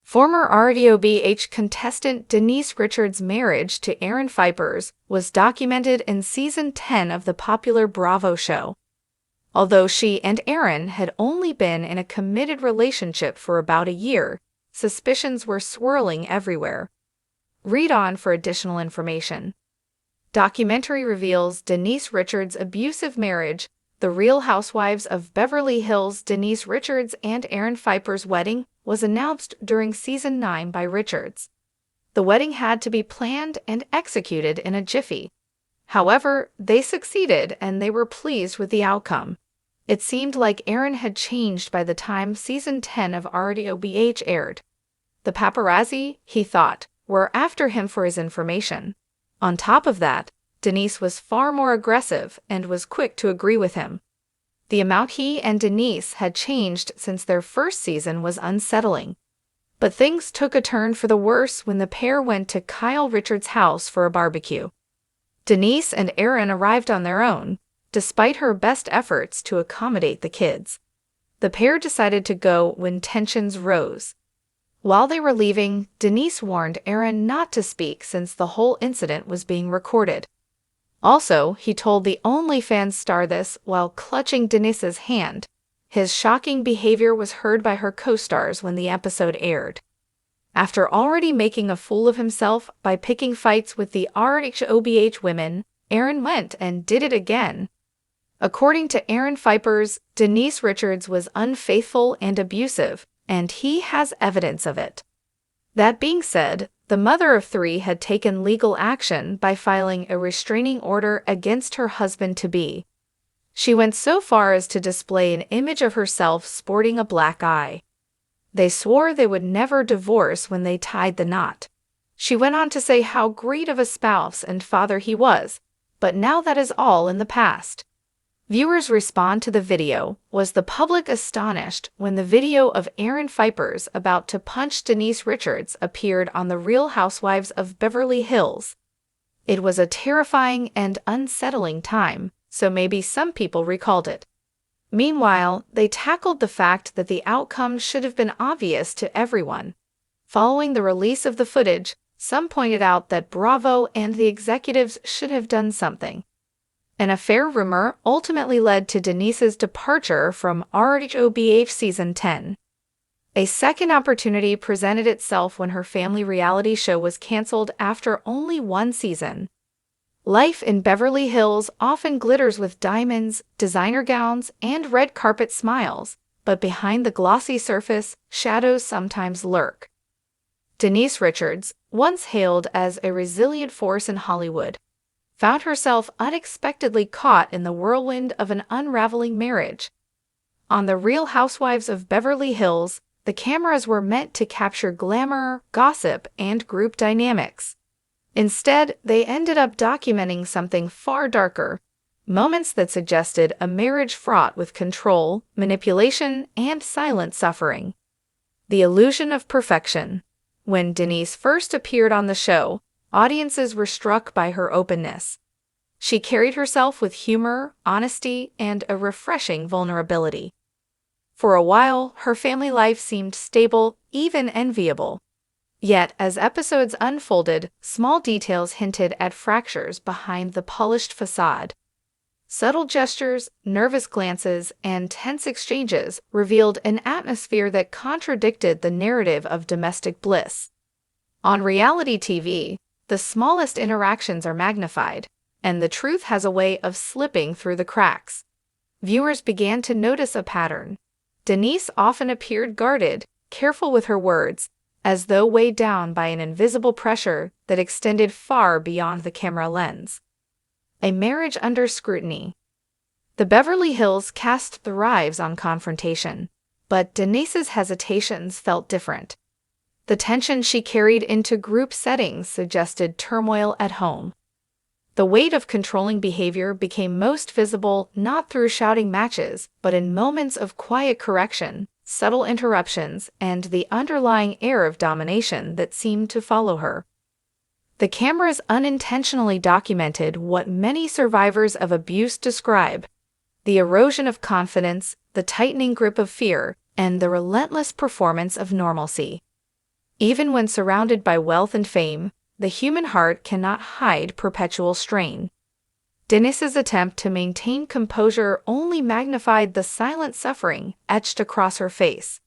Former RDOBH contestant Denise Richards' marriage to Aaron Pfeiffer's was documented in Season 10 of the popular Bravo show. Although she and Aaron had only been in a committed relationship for about a year, suspicions were swirling everywhere. Read on for additional information. Documentary reveals Denise Richards' abusive marriage. The Real Housewives of Beverly Hills. Denise Richards and Aaron Pfeiffer's wedding was announced during Season 9 by Richards. The wedding had to be planned and executed in a jiffy. However, they succeeded and they were pleased with the outcome. It seemed like Aaron had changed by the time Season 10 of RDOBH aired. The paparazzi, he thought, were after him for his information. On top of that, Denise was far more aggressive and was quick to agree with him. The amount he and Denise had changed since their first season was unsettling. But things took a turn for the worse when the pair went to Kyle Richards' house for a barbecue. Denise and Aaron arrived on their own, despite her best efforts to accommodate the kids. The pair decided to go when tensions rose. While they were leaving, Denise warned Aaron not to speak since the whole incident was being recorded. Also, he told the OnlyFans star this while clutching Denise's hand. His shocking behavior was heard by her co-stars when the episode aired. After already making a fool of himself by picking fights with the RHOBH women, Aaron went and did it again. According to Aaron Pfeiffer's, Denise Richards was unfaithful and abusive, and he has evidence of it. That being said, the mother of three had taken legal action by filing a restraining order against her husband-to-be. She went so far as to display an image of herself sporting a black eye. They swore they would never divorce when they tied the knot. She went on to say how great of a spouse and father he was, but now that is all in the past. Viewers respond to the video. Was the public astonished when the video of Aaron Pfeiffer's about to punch Denise Richards appeared on the Real Housewives of Beverly Hills? It was a terrifying and unsettling time, so maybe some people recalled it. Meanwhile, they tackled the fact that the outcome should have been obvious to everyone. Following the release of the footage, some pointed out that Bravo and the executives should have done something. An affair rumor ultimately led to Denise's departure from RHOBH Season 10. A second opportunity presented itself when her family reality show was canceled after only one season. Life in Beverly Hills often glitters with diamonds, designer gowns, and red carpet smiles, but behind the glossy surface, shadows sometimes lurk. Denise Richards, once hailed as a resilient force in Hollywood, found herself unexpectedly caught in the whirlwind of an unraveling marriage. On the Real Housewives of Beverly Hills, the cameras were meant to capture glamour, gossip, and group dynamics. Instead, they ended up documenting something far darker, moments that suggested a marriage fraught with control, manipulation, and silent suffering. The illusion of perfection. When Denise first appeared on the show, audiences were struck by her openness. She carried herself with humor, honesty, and a refreshing vulnerability. For a while, her family life seemed stable, even enviable. Yet, as episodes unfolded, small details hinted at fractures behind the polished facade. Subtle gestures, nervous glances, and tense exchanges revealed an atmosphere that contradicted the narrative of domestic bliss. On reality TV, the smallest interactions are magnified, and the truth has a way of slipping through the cracks. Viewers began to notice a pattern. Denise often appeared guarded, careful with her words, as though weighed down by an invisible pressure that extended far beyond the camera lens. A marriage under scrutiny. The Beverly Hills cast thrives on confrontation, but Denise's hesitations felt different. The tension she carried into group settings suggested turmoil at home. The weight of controlling behavior became most visible not through shouting matches, but in moments of quiet correction, subtle interruptions, and the underlying air of domination that seemed to follow her. The cameras unintentionally documented what many survivors of abuse describe: the erosion of confidence, the tightening grip of fear, and the relentless performance of normalcy. Even when surrounded by wealth and fame, the human heart cannot hide perpetual strain. Denise's attempt to maintain composure only magnified the silent suffering etched across her face.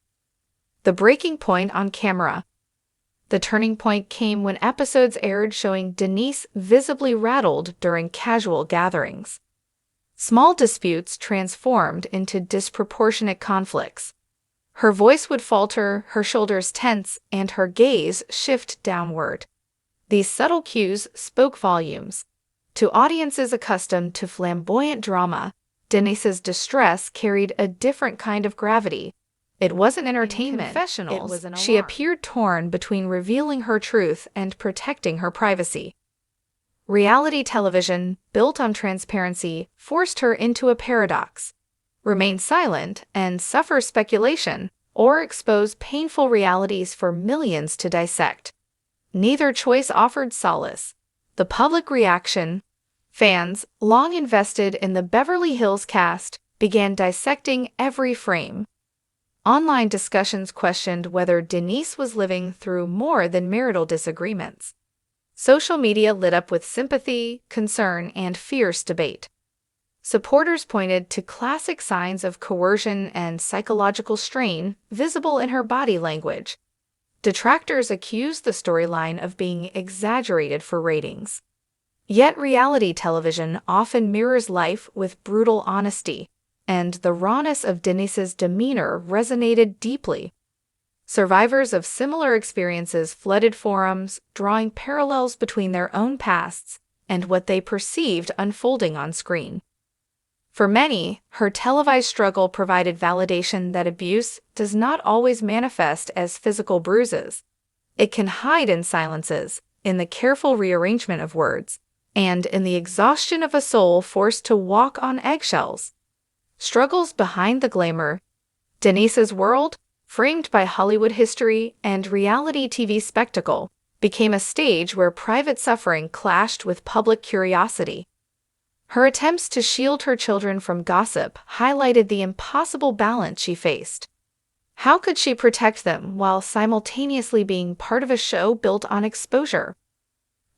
The breaking point on camera. The turning point came when episodes aired showing Denise visibly rattled during casual gatherings. Small disputes transformed into disproportionate conflicts. Her voice would falter, her shoulders tense, and her gaze shift downward. These subtle cues spoke volumes. To audiences accustomed to flamboyant drama, Denise's distress carried a different kind of gravity. It wasn't entertainment. In confessionals, It was an she alarm. Appeared torn between revealing her truth and protecting her privacy. Reality television, built on transparency, forced her into a paradox: remain silent and suffer speculation, or expose painful realities for millions to dissect. Neither choice offered solace. The public reaction, fans, long invested in the Beverly Hills cast, began dissecting every frame. Online discussions questioned whether Denise was living through more than marital disagreements. Social media lit up with sympathy, concern, and fierce debate. Supporters pointed to classic signs of coercion and psychological strain visible in her body language. Detractors accused the storyline of being exaggerated for ratings. Yet reality television often mirrors life with brutal honesty, and the rawness of Denise's demeanor resonated deeply. Survivors of similar experiences flooded forums, drawing parallels between their own pasts and what they perceived unfolding on screen. For many, her televised struggle provided validation that abuse does not always manifest as physical bruises. It can hide in silences, in the careful rearrangement of words, and in the exhaustion of a soul forced to walk on eggshells. Struggles behind the glamour. Denise's world, framed by Hollywood history and reality TV spectacle, became a stage where private suffering clashed with public curiosity. Her attempts to shield her children from gossip highlighted the impossible balance she faced. How could she protect them while simultaneously being part of a show built on exposure?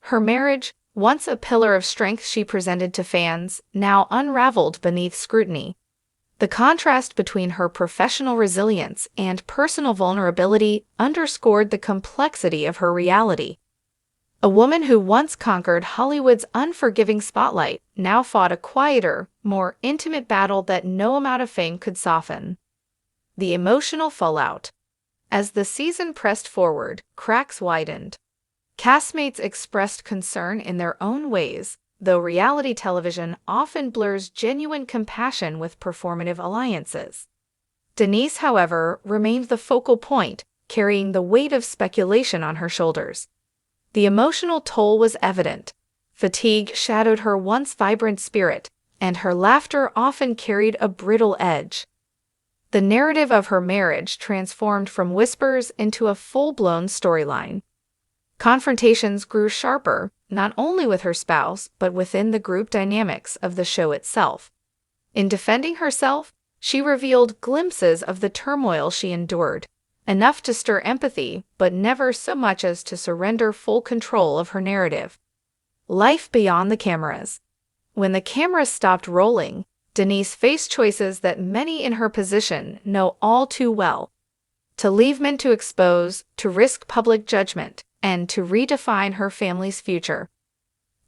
Her marriage, once a pillar of strength she presented to fans, now unraveled beneath scrutiny. The contrast between her professional resilience and personal vulnerability underscored the complexity of her reality. A woman who once conquered Hollywood's unforgiving spotlight now fought a quieter, more intimate battle that no amount of fame could soften. The emotional fallout. As the season pressed forward, cracks widened. Castmates expressed concern in their own ways, though reality television often blurs genuine compassion with performative alliances. Denise, however, remained the focal point, carrying the weight of speculation on her shoulders. The emotional toll was evident. Fatigue shadowed her once vibrant spirit, and her laughter often carried a brittle edge. The narrative of her marriage transformed from whispers into a full-blown storyline. Confrontations grew sharper, not only with her spouse, but within the group dynamics of the show itself. In defending herself, she revealed glimpses of the turmoil she endured, enough to stir empathy, but never so much as to surrender full control of her narrative. Life beyond the cameras. When the cameras stopped rolling, Denise faced choices that many in her position know all too well. To leave men to expose, to risk public judgment, and to redefine her family's future.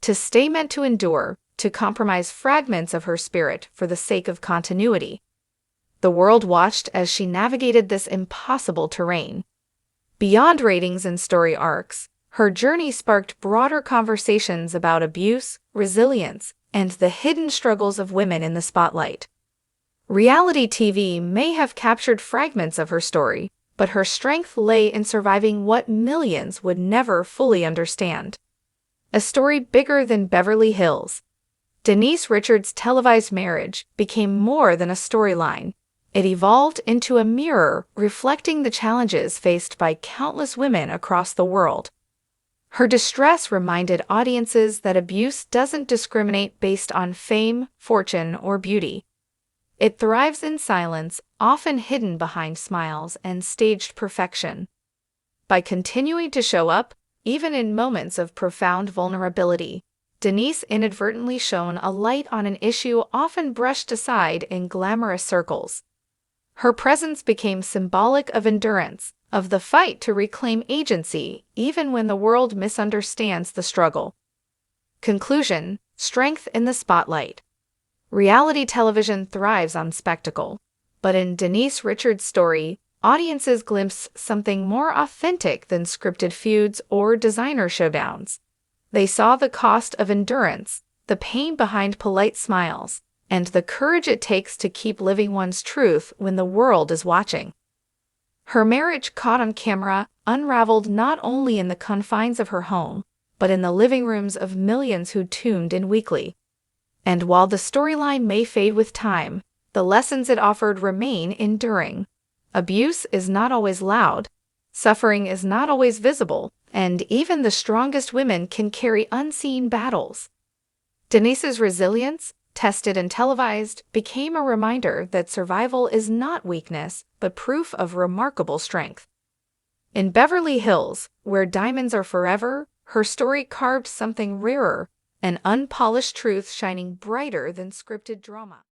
To stay meant to endure, to compromise fragments of her spirit for the sake of continuity. The world watched as she navigated this impossible terrain. Beyond ratings and story arcs, her journey sparked broader conversations about abuse, resilience, and the hidden struggles of women in the spotlight. Reality TV may have captured fragments of her story, but her strength lay in surviving what millions would never fully understand. A story bigger than Beverly Hills. Denise Richards' televised marriage became more than a storyline. It evolved into a mirror reflecting the challenges faced by countless women across the world. Her distress reminded audiences that abuse doesn't discriminate based on fame, fortune, or beauty. It thrives in silence, often hidden behind smiles and staged perfection. By continuing to show up, even in moments of profound vulnerability, Denise inadvertently shone a light on an issue often brushed aside in glamorous circles. Her presence became symbolic of endurance, of the fight to reclaim agency, even when the world misunderstands the struggle. Conclusion: strength in the spotlight. Reality television thrives on spectacle, but in Denise Richards' story, audiences glimpse something more authentic than scripted feuds or designer showdowns. They saw the cost of endurance, the pain behind polite smiles, and the courage it takes to keep living one's truth when the world is watching. Her marriage, caught on camera, unraveled not only in the confines of her home, but in the living rooms of millions who tuned in weekly. And while the storyline may fade with time, the lessons it offered remain enduring. Abuse is not always loud, suffering is not always visible, and even the strongest women can carry unseen battles. Denise's resilience, tested and televised, became a reminder that survival is not weakness, but proof of remarkable strength. In Beverly Hills, where diamonds are forever, her story carved something rarer, an unpolished truth shining brighter than scripted drama.